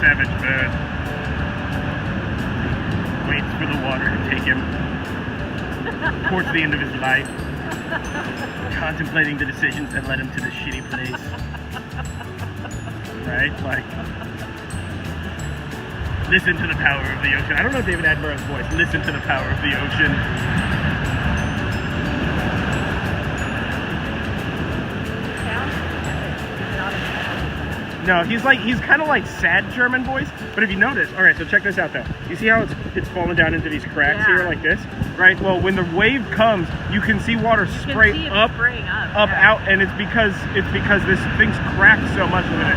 savage bird. Waits for the water to take him towards the end of his life. Contemplating the decisions that led him to this shitty place. Right? Like, listen to the power of the ocean. I don't know David Attenborough's voice. Listen to the power of the ocean. No, he's kind of like sad German voice. But if you notice, all right, so check this out though. You see how it's falling down into these cracks here like this, right? Well, when the wave comes, you can see water spray up, out, and it's because this thing's cracked so much with it.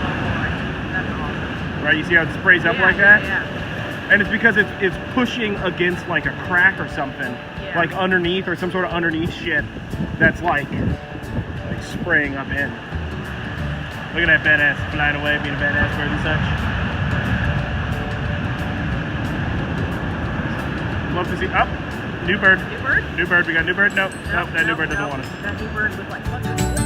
That's awesome. Right? You see how it sprays up like that? Yeah. And it's because it's pushing against like a crack or something, like underneath or some sort of underneath shit that's like spraying up in. Look at that badass flying away, being a badass bird and such. Love to see. Up, new bird. New bird? New bird. We got new bird. Nope. That new bird doesn't want us. That new bird was like, fuck this.